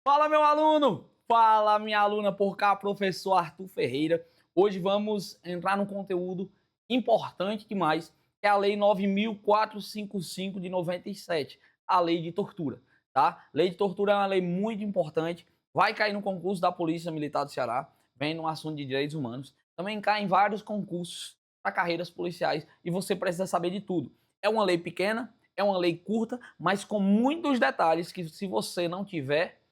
Fala, meu aluno! Fala, minha aluna, por cá, professor Arthur Ferreira. Hoje vamos entrar num conteúdo importante demais, que é a Lei 9.455 de 97, a Lei de Tortura, tá? Lei de Tortura é uma lei muito importante, vai cair no concurso da Polícia Militar do Ceará, vem no assunto de direitos humanos, também cai em vários concursos para carreiras policiais e você precisa saber de tudo. É uma lei pequena, é uma lei curta, mas com muitos detalhes que se você não tiver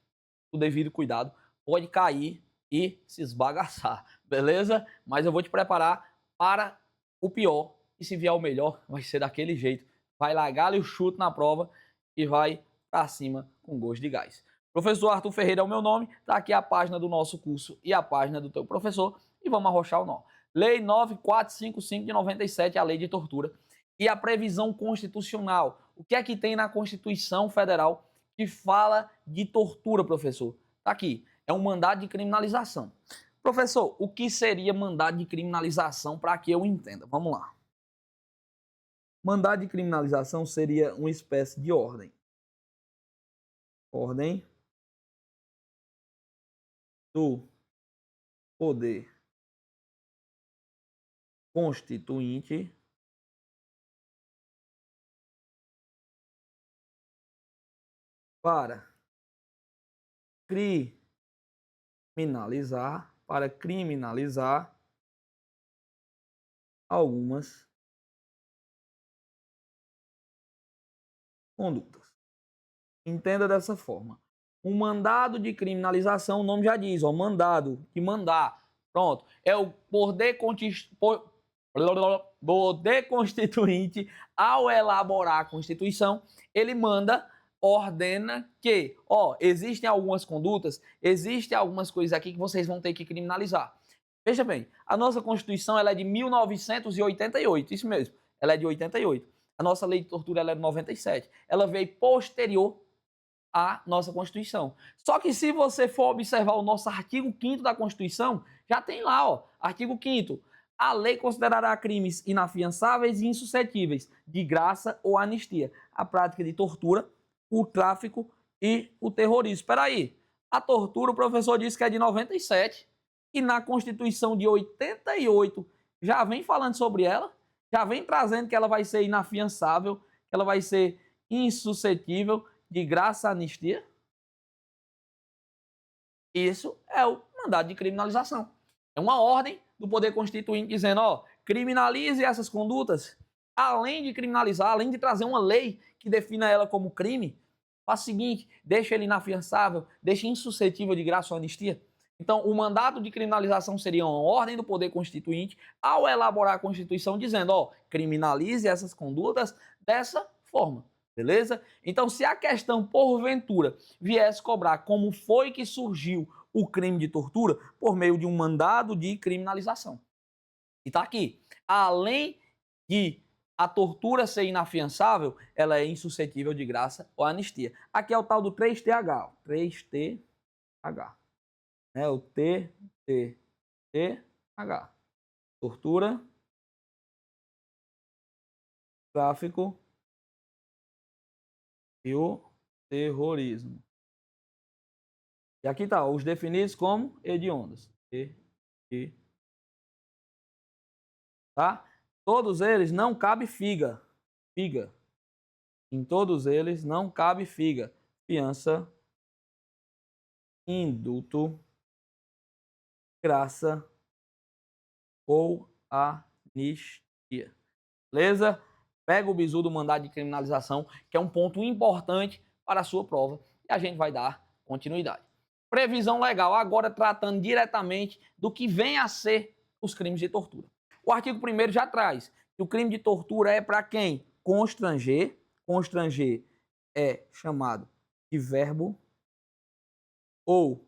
o devido cuidado, pode cair e se esbagaçar, beleza? Mas eu vou te preparar para o pior e se vier o melhor, vai ser daquele jeito. Vai largar o chute na prova e vai para cima com gosto de gás. Professor Arthur Ferreira é o meu nome, tá aqui a página do nosso curso e a página do teu professor e vamos arrochar o nó. Lei 9455 de 97, a lei de tortura e a previsão constitucional. O que é que tem na Constituição Federal que fala de tortura, professor? Tá aqui, é um mandado de criminalização. Professor, o que seria mandado de criminalização para que eu entenda? Vamos lá. Mandado de criminalização seria uma espécie de ordem. Ordem do poder constituinte para criminalizar algumas condutas. Entenda dessa forma. Um mandado de criminalização, o nome já diz, ó, mandado, que mandar. Pronto. É o poder constituinte, ao elaborar a Constituição, ele manda, ordena que, ó, existem algumas condutas, existem algumas coisas aqui que vocês vão ter que criminalizar. Veja bem, a nossa Constituição ela é de 1988, isso mesmo, ela é de 88. A nossa lei de tortura ela é de 97. Ela veio posterior à nossa Constituição. Só que se você for observar o nosso artigo 5º da Constituição, já tem lá, ó, artigo 5º. A lei considerará crimes inafiançáveis e insuscetíveis de graça ou anistia a prática de tortura, o tráfico e o terrorismo. Espera aí, a tortura o professor disse que é de 97 e na Constituição de 88 já vem falando sobre ela, já vem trazendo que ela vai ser inafiançável, que ela vai ser insuscetível de graça anistia. Isso é o mandado de criminalização. É uma ordem do Poder Constituinte dizendo, ó, criminalize essas condutas. Além de criminalizar, além de trazer uma lei que defina ela como crime, faz o seguinte, deixa ele inafiançável, deixa insuscetível de graça ou anistia. Então, o mandato de criminalização seria uma ordem do Poder Constituinte ao elaborar a Constituição dizendo, ó, criminalize essas condutas dessa forma. Beleza? Então, se a questão, porventura, viesse cobrar como foi que surgiu o crime de tortura, por meio de um mandado de criminalização. E tá aqui. Além de a tortura ser inafiançável, ela é insuscetível de graça ou anistia. Aqui é o tal do 3TH. 3TH. É o TTTH. Tortura, tráfico e o terrorismo. E aqui está, os definidos como hediondos. Tá? Todos eles não cabe figa. Figa. Em todos eles não cabe figa. Fiança, indulto, graça ou anistia. Beleza? Pega o bizu do mandado de criminalização, que é um ponto importante para a sua prova, e a gente vai dar continuidade. Previsão legal, agora tratando diretamente do que vem a ser os crimes de tortura. O artigo 1º já traz que o crime de tortura é para quem? Constranger. Constranger é chamado de verbo ou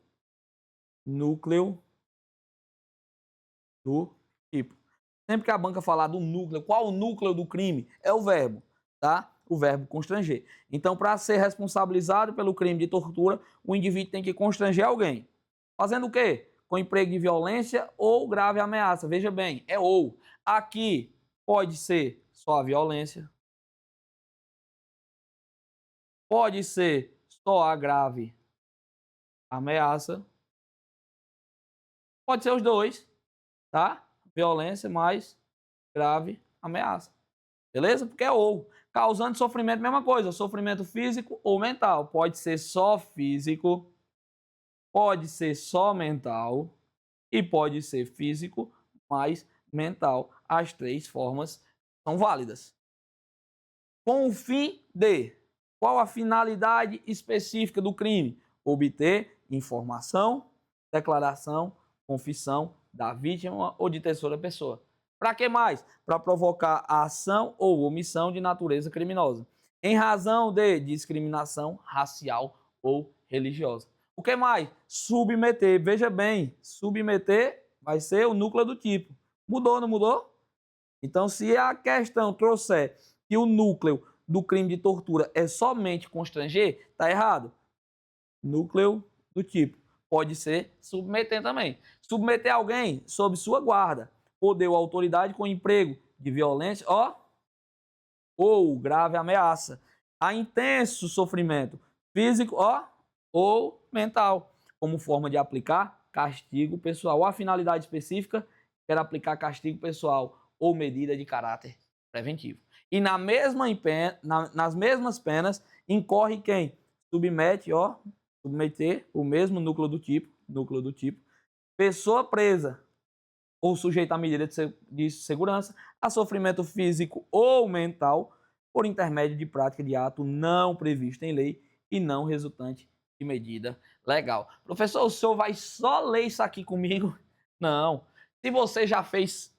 núcleo do tipo. Sempre que a banca falar do núcleo, qual o núcleo do crime? É o verbo, tá? O verbo constranger. Então, para ser responsabilizado pelo crime de tortura, o indivíduo tem que constranger alguém. Fazendo o quê? Com emprego de violência ou grave ameaça. Veja bem, é ou. Aqui pode ser só a violência, pode ser só a grave ameaça. Pode ser os dois, tá? Violência mais grave ameaça. Beleza? Porque é ou. Causando sofrimento, mesma coisa. Sofrimento físico ou mental. Pode ser só físico, pode ser só mental e pode ser físico mais mental. As três formas são válidas. Com o fim de. Qual a finalidade específica do crime? Obter informação, declaração, confissão da vítima ou de terceira pessoa. Para que mais? Para provocar a ação ou omissão de natureza criminosa, em razão de discriminação racial ou religiosa. O que mais? Submeter. Veja bem, submeter vai ser o núcleo do tipo. Mudou, não mudou? Então, se a questão trouxer que o núcleo do crime de tortura é somente constranger, está errado. Núcleo do tipo. Pode ser submeter também. Submeter alguém sob sua guarda, poder ou autoridade com emprego de violência, ou grave ameaça, a intenso sofrimento físico, ou mental, como forma de aplicar castigo pessoal. A finalidade específica quer aplicar castigo pessoal ou medida de caráter preventivo. E nas mesmas penas incorre quem submete, submeter o mesmo núcleo do tipo, pessoa presa ou sujeita a medida de segurança a sofrimento físico ou mental por intermédio de prática de ato não previsto em lei e não resultante de medida legal. Professor, o senhor vai só ler isso aqui comigo? Não. Se você já fez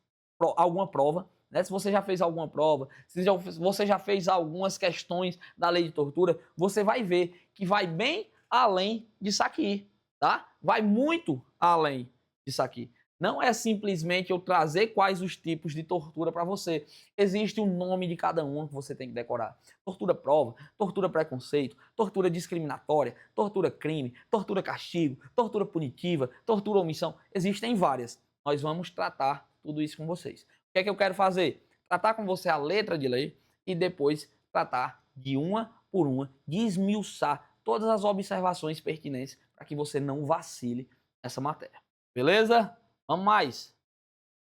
alguma prova, né? Se você já fez alguma prova, se você já fez algumas questões da lei de tortura, você vai ver que vai bem além disso aqui, tá? Vai muito além disso aqui. Não é simplesmente eu trazer quais os tipos de tortura para você. Existe um nome de cada uma que você tem que decorar. Tortura prova, tortura preconceito, tortura discriminatória, tortura crime, tortura castigo, tortura punitiva, tortura omissão. Existem várias. Nós vamos tratar tudo isso com vocês. O que é que eu quero fazer? Tratar com você a letra de lei e depois tratar de uma por uma, desmiuçar todas as observações pertinentes para que você não vacile nessa matéria. Beleza? Vamos mais.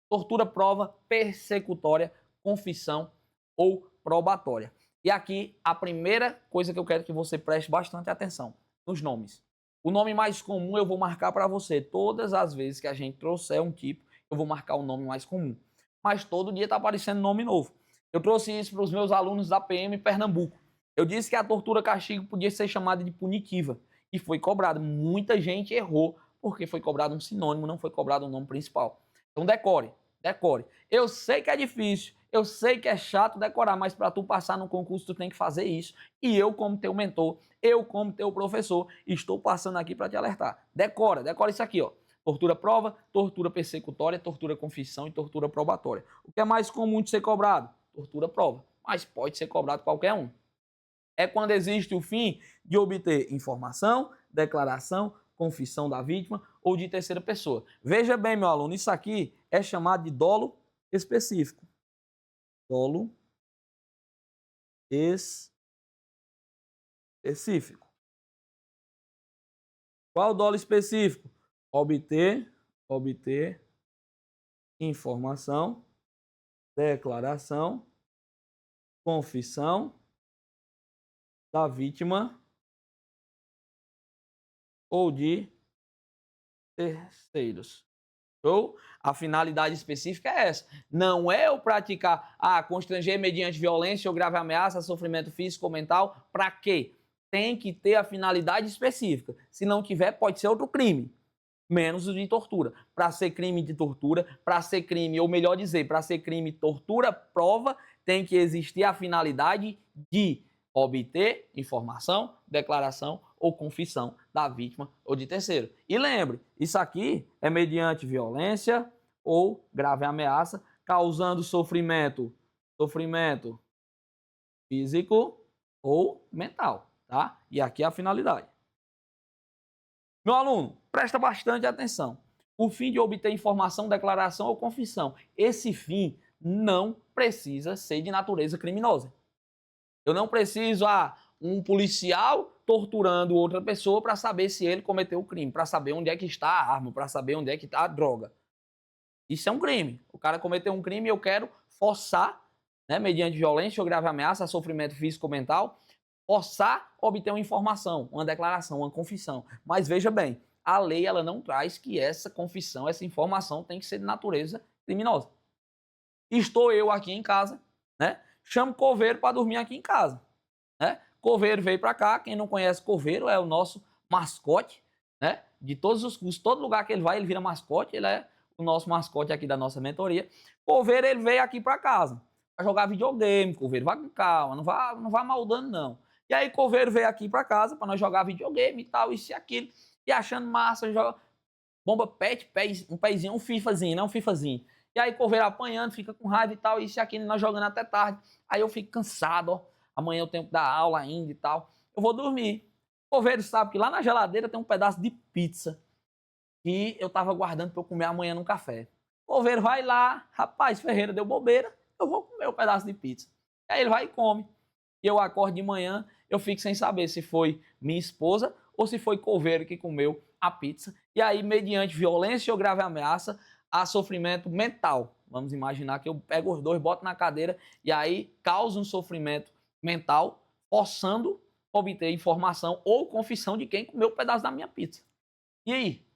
Tortura, prova, persecutória, confissão ou probatória. E aqui a primeira coisa que eu quero que você preste bastante atenção, nos nomes. O nome mais comum eu vou marcar para você. Todas as vezes que a gente trouxer um tipo, eu vou marcar o nome mais comum. Mas todo dia está aparecendo nome novo. Eu trouxe isso para os meus alunos da PM Pernambuco. Eu disse que a tortura castigo podia ser chamada de punitiva. E foi cobrado. Muita gente errou porque foi cobrado um sinônimo, não foi cobrado um nome principal. Então decore. Eu sei que é difícil, eu sei que é chato decorar, mas para tu passar no concurso tu tem que fazer isso. E eu, como teu mentor, eu, como teu professor, estou passando aqui para te alertar. Decora isso aqui, Tortura prova, tortura persecutória, tortura confissão e tortura probatória. O que é mais comum de ser cobrado? Tortura prova, mas pode ser cobrado qualquer um. É quando existe o fim de obter informação, declaração, confissão da vítima ou de terceira pessoa. Veja bem, meu aluno, isso aqui é chamado de dolo específico. Dolo específico. Qual o dolo específico? Obter informação, declaração, confissão da vítima ou de terceiros. Ou a finalidade específica é essa. Não é eu praticar, constranger mediante violência ou grave ameaça, sofrimento físico ou mental. Para quê? Tem que ter a finalidade específica. Se não tiver, pode ser outro crime. Menos o de tortura. Para ser crime de tortura, para ser crime, ou melhor dizer, para ser crime tortura, prova, tem que existir a finalidade de obter informação, declaração ou confissão da vítima ou de terceiro. E lembre, isso aqui é mediante violência ou grave ameaça, causando sofrimento físico ou mental, tá? E aqui é a finalidade. Meu aluno, presta bastante atenção. O fim de obter informação, declaração ou confissão. Esse fim não precisa ser de natureza criminosa. Eu não preciso, um policial torturando outra pessoa para saber se ele cometeu o crime, para saber onde é que está a arma, para saber onde é que está a droga. Isso é um crime. O cara cometeu um crime e eu quero forçar, né, mediante violência ou grave ameaça, sofrimento físico ou mental, forçar a obter uma informação, uma declaração, uma confissão. Mas veja bem, a lei ela não traz que essa confissão, essa informação tem que ser de natureza criminosa. Estou eu aqui em casa, né? Chamo Coveiro para dormir aqui em casa, né? Coveiro veio para cá, quem não conhece Coveiro é o nosso mascote, né? De todos os cursos, todo lugar que ele vai, ele vira mascote, ele é o nosso mascote aqui da nossa mentoria. Coveiro, ele veio aqui para casa para jogar videogame. Coveiro, vai com calma, não vá maldando não. E aí Coveiro veio aqui para casa para nós jogar videogame e tal, isso e aquilo, e achando massa, joga bomba pet, um pezinho, um fifazinho, não um fifazinho. E aí Coveiro apanhando, fica com raiva e tal, isso e aquilo, nós jogando até tarde. Aí eu fico cansado, ó. Amanhã eu tenho que dar aula ainda e tal. Eu vou dormir. Coveiro sabe que lá na geladeira tem um pedaço de pizza que eu tava guardando para eu comer amanhã no café. Coveiro vai lá, rapaz, Ferreira deu bobeira, eu vou comer o pedaço de pizza. Aí ele vai e come. E eu acordo de manhã, eu fico sem saber se foi minha esposa ou se foi Coveiro que comeu a pizza. E aí, mediante violência ou grave ameaça, há sofrimento mental. Vamos imaginar que eu pego os dois, boto na cadeira e aí causa um sofrimento mental, forçando obter informação ou confissão de quem comeu o pedaço da minha pizza. E aí?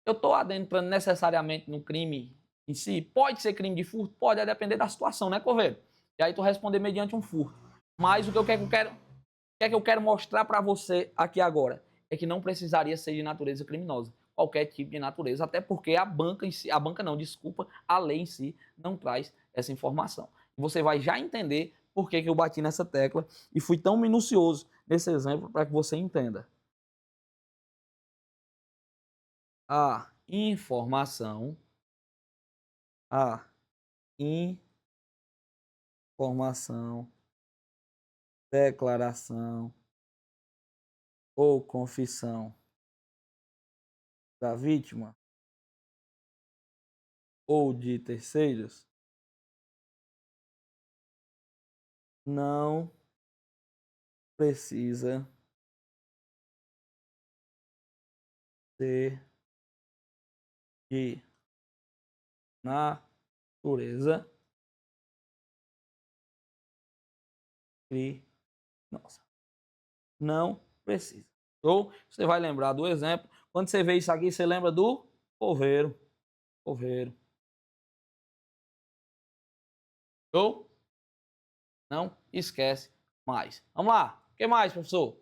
Eu estou adentrando necessariamente no crime em si? Pode ser crime de furto? Pode, depender da situação, né, Coveiro? E aí tu responder mediante um furto. Mas o que eu quero mostrar para você aqui agora é que não precisaria ser de natureza criminosa, qualquer tipo de natureza, até porque a banca em si, a lei em si não traz essa informação. Você vai já entender por que eu bati nessa tecla e fui tão minucioso nesse exemplo para que você entenda. A informação, declaração ou confissão da vítima ou de terceiros não precisa ser de natureza criminosa. Não precisa. Ou você vai lembrar do exemplo. Quando você vê isso aqui, você lembra do coveiro. Coveiro. Ou não esquece mais. Vamos lá. O que mais, professor?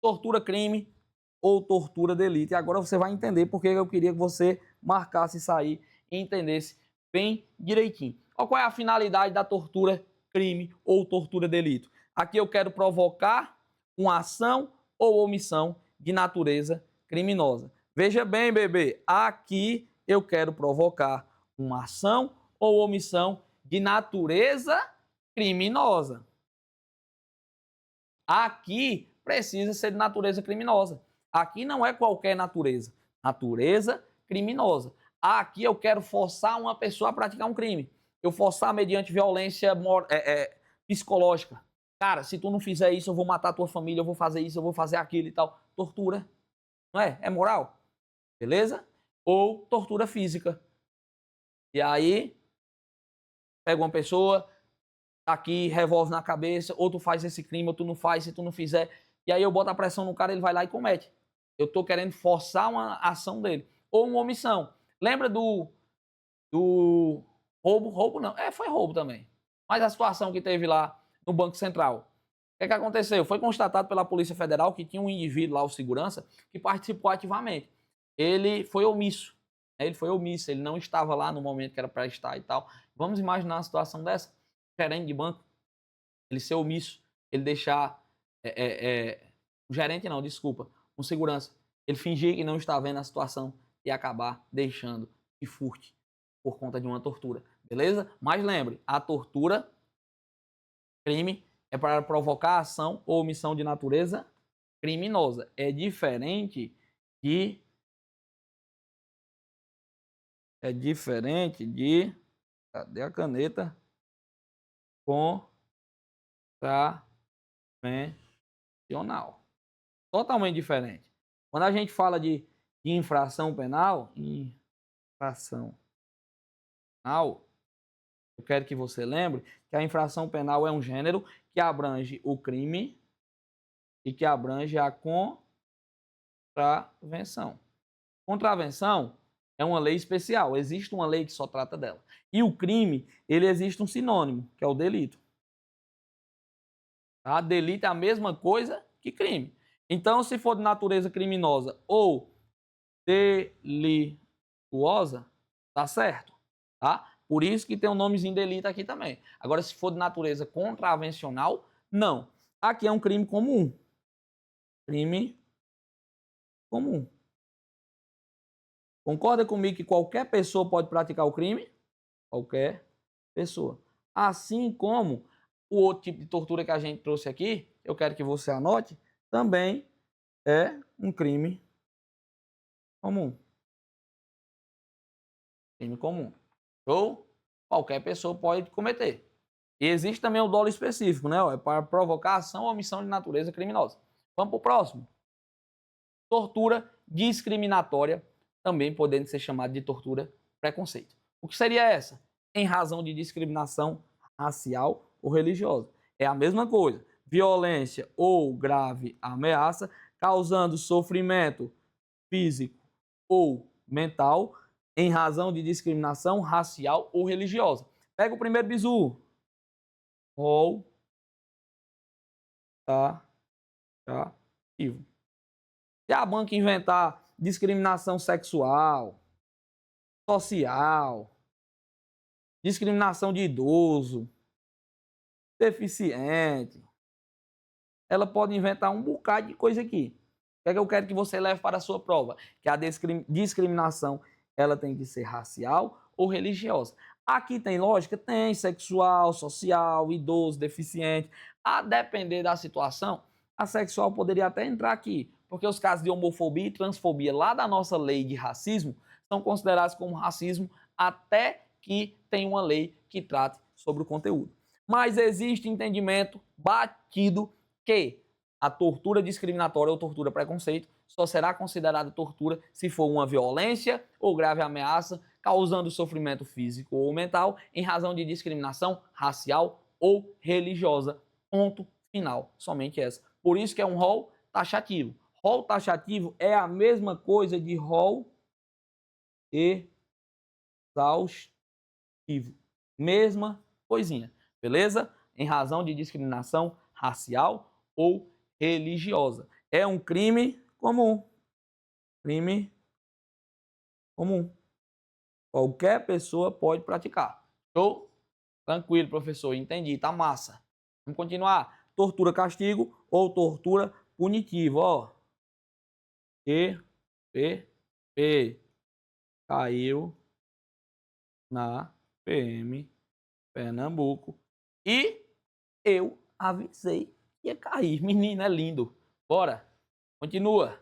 Tortura crime ou tortura delito. E agora você vai entender porque eu queria que você marcasse isso aí e entendesse bem direitinho. Qual é a finalidade da tortura crime ou tortura delito? Aqui eu quero provocar uma ação ou omissão de natureza criminosa. Veja bem, bebê, aqui eu quero provocar uma ação ou omissão de natureza criminosa. Aqui precisa ser de natureza criminosa. Aqui não é qualquer natureza. Natureza criminosa. Aqui eu quero forçar uma pessoa a praticar um crime. Eu forçar mediante violência psicológica. Cara, se tu não fizer isso, eu vou matar a tua família, eu vou fazer isso, eu vou fazer aquilo e tal. Tortura. Não é? É moral. Beleza? Ou tortura física. E aí, pega uma pessoa, aqui, revólver na cabeça, ou tu faz esse crime, ou tu não faz, se tu não fizer. E aí eu boto a pressão no cara, ele vai lá e comete. Eu tô querendo forçar uma ação dele. Ou uma omissão. Lembra do roubo? Roubo não. Foi roubo também. Mas a situação que teve lá no Banco Central. O que aconteceu? Foi constatado pela Polícia Federal que tinha um indivíduo lá, o segurança, que participou ativamente. Ele foi omisso. Ele não estava lá no momento que era para estar e tal. Vamos imaginar uma situação dessa? Gerente de banco, ele ser omisso, ele deixar gerente não, desculpa, um segurança, ele fingir que não está vendo a situação e acabar deixando que furte por conta de uma tortura, beleza? Mas lembre, a tortura, crime, é para provocar ação ou omissão de natureza criminosa. É diferente de cadê a caneta? Contravencional. Totalmente diferente. Quando a gente fala de infração penal, eu quero que você lembre que a infração penal é um gênero que abrange o crime e que abrange a contravenção. Contravenção é uma lei especial, existe uma lei que só trata dela. E o crime, ele existe um sinônimo, que é o delito. Tá? Delito é a mesma coisa que crime. Então, se for de natureza criminosa ou delituosa, tá certo, tá? Por isso que tem um nomezinho delito aqui também. Agora, se for de natureza contravencional, não. Aqui é um crime comum. Crime comum. Concorda comigo que qualquer pessoa pode praticar o crime? Qualquer pessoa. Assim como o outro tipo de tortura que a gente trouxe aqui, eu quero que você anote, também é um crime comum. Crime comum. Ou qualquer pessoa pode cometer. E existe também o dolo específico, né? É para provocação ou omissão de natureza criminosa. Vamos para o próximo. Tortura discriminatória, também podendo ser chamada de tortura preconceito. O que seria essa? Em razão de discriminação racial ou religiosa. É a mesma coisa. Violência ou grave ameaça, causando sofrimento físico ou mental, em razão de discriminação racial ou religiosa. Pega o primeiro bizu. Rol taxativo. Se a banca inventar discriminação sexual, social, discriminação de idoso, deficiente, ela pode inventar um bocado de coisa aqui. O que é que eu quero que você leve para a sua prova? Que a discriminação ela tem que ser racial ou religiosa. Aqui tem lógica? Tem sexual, social, idoso, deficiente. A depender da situação, a sexual poderia até entrar aqui, porque os casos de homofobia e transfobia lá da nossa lei de racismo são considerados como racismo até que tenha uma lei que trate sobre o conteúdo. Mas existe entendimento batido que a tortura discriminatória ou tortura preconceito só será considerada tortura se for uma violência ou grave ameaça causando sofrimento físico ou mental em razão de discriminação racial ou religiosa. Ponto final. Somente essa. Por isso que é um rol taxativo. Rol taxativo é a mesma coisa de rol exaustivo. Mesma coisinha. Beleza? Em razão de discriminação racial ou religiosa. É um crime comum. Crime comum. Qualquer pessoa pode praticar. Show? Tranquilo, professor. Entendi. Tá massa. Vamos continuar. Tortura castigo ou tortura punitiva. Ó. P caiu na PM Pernambuco. E eu avisei que ia cair. Menino, é lindo. Bora. Continua.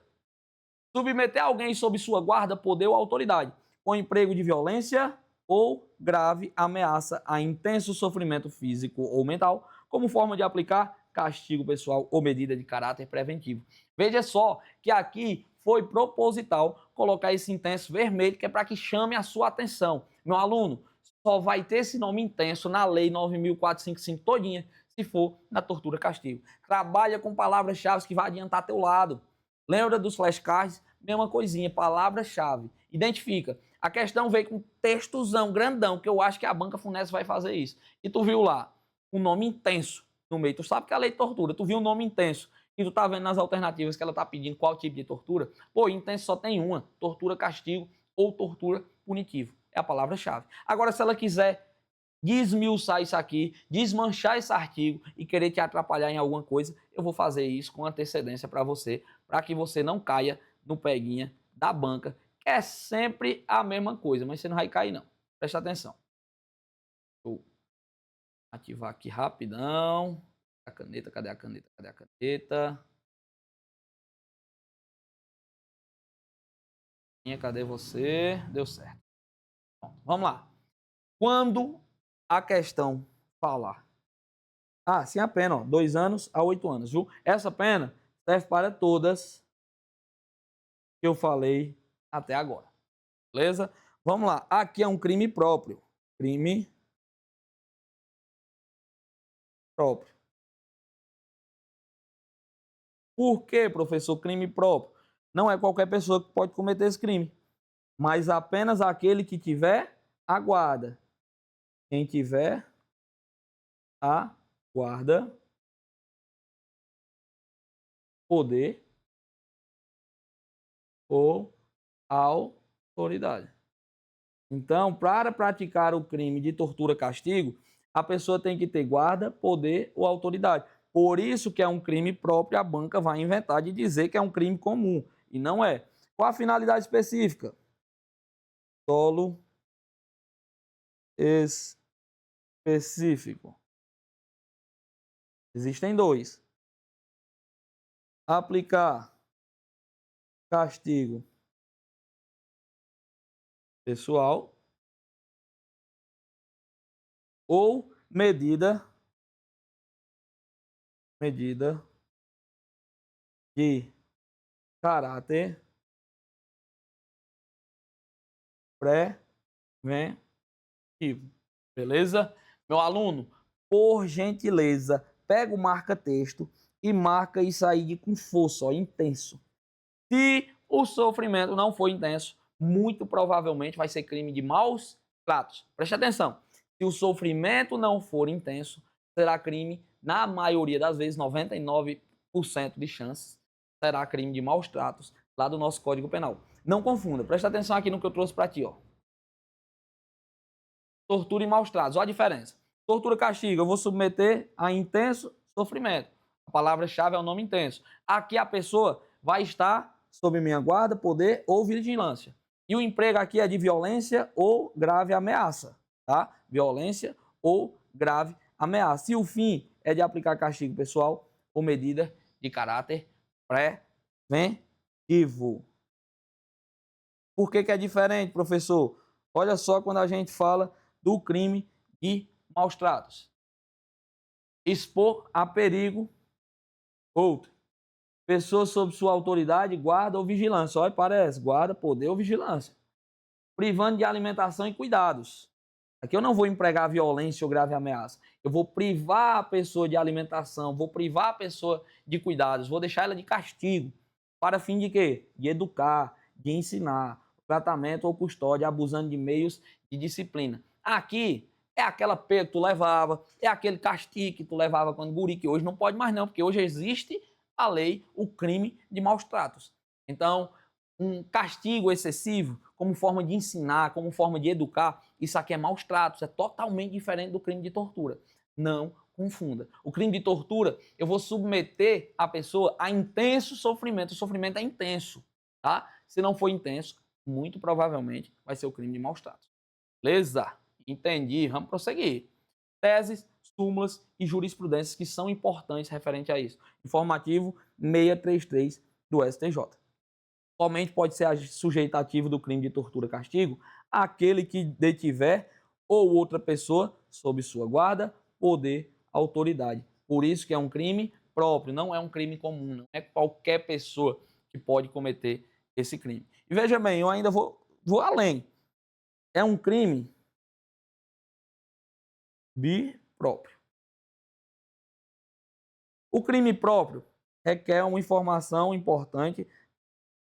Submeter alguém sob sua guarda, poder ou autoridade, com emprego de violência ou grave ameaça a intenso sofrimento físico ou mental, como forma de aplicar castigo pessoal ou medida de caráter preventivo. Veja só que aqui foi proposital colocar esse intenso vermelho, que é para que chame a sua atenção. Meu aluno, só vai ter esse nome intenso na Lei 9.455 todinha, se for na tortura castigo. Trabalha com palavras-chave que vai adiantar teu lado. Lembra dos flashcards? Mesma coisinha, palavra-chave. Identifica. A questão veio com textozão grandão, que eu acho que a banca Funesc vai fazer isso. E tu viu lá um nome intenso no meio. Tu sabe que é a lei de tortura. Tu viu um nome intenso. E tu tá vendo nas alternativas que ela tá pedindo qual tipo de tortura. Pô, intenso só tem uma. Tortura castigo ou tortura punitivo. É a palavra-chave. Agora, se ela quiser desmiuçar isso aqui, desmanchar esse artigo e querer te atrapalhar em alguma coisa, eu vou fazer isso com antecedência para você, para que você não caia no peguinha da banca, que é sempre a mesma coisa, mas você não vai cair não. Presta atenção. Vou ativar aqui rapidão. A caneta, cadê a caneta? Cadê a caneta? Cadê você? Deu certo. Pronto, vamos lá. Quando a questão falar sim, a pena, ó, 2 anos a 8 anos, viu? Essa pena serve para todas que eu falei até agora. Beleza? Vamos lá. Aqui é um crime próprio. Crime próprio. Por que, professor, crime próprio? Não é qualquer pessoa que pode cometer esse crime, mas apenas aquele que tiver a guarda. Quem tiver a guarda, poder ou autoridade. Então, para praticar o crime de tortura-castigo, a pessoa tem que ter guarda, poder ou autoridade. Por isso que é um crime próprio, a banca vai inventar de dizer que é um crime comum, e não é. Qual a finalidade específica? Dolo específico. Existem dois. Aplicar castigo pessoal ou medida de caráter preventivo. Beleza? Meu aluno, por gentileza, pega o marca-texto e marca isso aí com força, ó, intenso. Se o sofrimento não for intenso, muito provavelmente vai ser crime de maus tratos. Preste atenção. Se o sofrimento não for intenso, será crime, na maioria das vezes, 99% de chances, será crime de maus tratos lá do nosso Código Penal. Não confunda. Preste atenção aqui no que eu trouxe para ti, ó. Tortura e maus tratos. Olha a diferença. Tortura castigo, eu vou submeter a intenso sofrimento. A palavra-chave é o nome intenso. Aqui a pessoa vai estar sob minha guarda, poder ou vigilância. E o emprego aqui é de violência ou grave ameaça, tá? Violência ou grave ameaça. E o fim é de aplicar castigo pessoal ou medida de caráter preventivo. Por que é diferente, professor? Olha só quando a gente fala do crime de maus tratos. Expor a perigo outro. Pessoa sob sua autoridade, guarda ou vigilância. Olha, parece, guarda, poder ou vigilância. Privando de alimentação e cuidados. Aqui eu não vou empregar violência ou grave ameaça. Eu vou privar a pessoa de alimentação, vou privar a pessoa de cuidados, vou deixar ela de castigo. Para fim de quê? De educar, de ensinar, tratamento ou custódia, abusando de meios de disciplina. Aqui é aquela pega que tu levava, é aquele castigo que tu levava quando guri, que hoje não pode mais não, porque hoje existe a lei, o crime de maus tratos. Então, um castigo excessivo, como forma de ensinar, como forma de educar, isso aqui é maus tratos, é totalmente diferente do crime de tortura. Não confunda. O crime de tortura, eu vou submeter a pessoa a intenso sofrimento. O sofrimento é intenso, tá? Se não for intenso, muito provavelmente vai ser o crime de maus tratos. Beleza? Entendi. Vamos prosseguir. Teses, súmulas e jurisprudências que são importantes referente a isso. Informativo 633 do STJ. Somente pode ser sujeitativo do crime de tortura-castigo aquele que detiver ou outra pessoa sob sua guarda, poder, autoridade. Por isso que é um crime próprio, não é um crime comum, não é qualquer pessoa que pode cometer esse crime. E veja bem, eu ainda vou além. É um crime bipróprio. O crime próprio requer uma informação importante,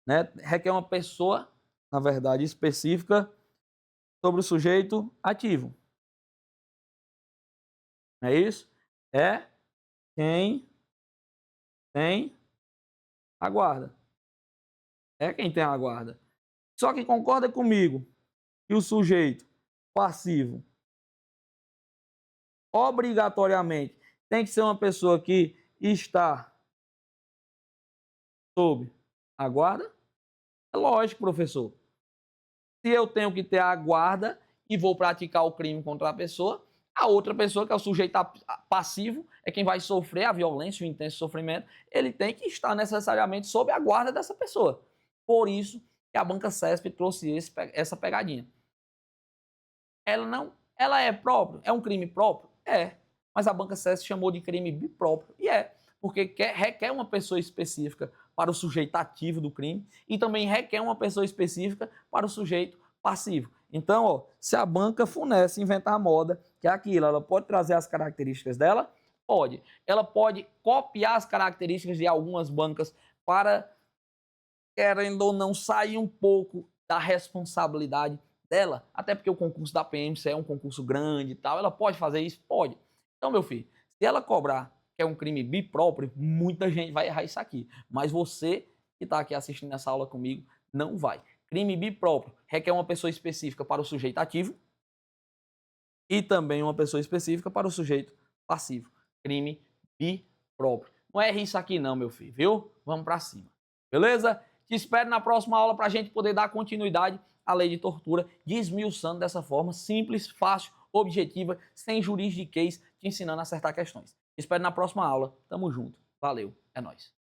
né? Requer uma pessoa, na verdade, específica sobre o sujeito ativo. Não é isso? É quem tem a guarda. É quem tem a guarda. Só que concorda comigo que o sujeito passivo obrigatoriamente tem que ser uma pessoa que está sob a guarda? É lógico, professor. Se eu tenho que ter a guarda e vou praticar o crime contra a pessoa, a outra pessoa, que é o sujeito passivo, é quem vai sofrer a violência, o intenso sofrimento, ele tem que estar necessariamente sob a guarda dessa pessoa. Por isso que a banca CESP trouxe essa pegadinha. Ela é próprio? É um crime próprio? É. Mas a banca CESP chamou de crime bipróprio. E é. porque requer uma pessoa específica para o sujeito ativo do crime e também requer uma pessoa específica para o sujeito passivo. Então, ó, se a banca fornece inventar moda, que é aquilo, ela pode trazer as características dela? Pode. Ela pode copiar as características de algumas bancas para, querendo ou não, sair um pouco da responsabilidade dela, até porque o concurso da PMC é um concurso grande e tal, ela pode fazer isso? Pode. Então, meu filho, se ela cobrar que é um crime bipróprio, muita gente vai errar isso aqui, mas você que está aqui assistindo essa aula comigo, não vai. Crime bipróprio requer uma pessoa específica para o sujeito ativo e também uma pessoa específica para o sujeito passivo. Crime bipróprio. Não erre isso aqui não, meu filho, viu? Vamos para cima. Beleza? Te espero na próxima aula para a gente poder dar continuidade à lei de tortura, desmiuçando dessa forma simples, fácil, objetiva, sem juridiquês, te ensinando a acertar questões. Te espero na próxima aula. Tamo junto. Valeu. É nóis.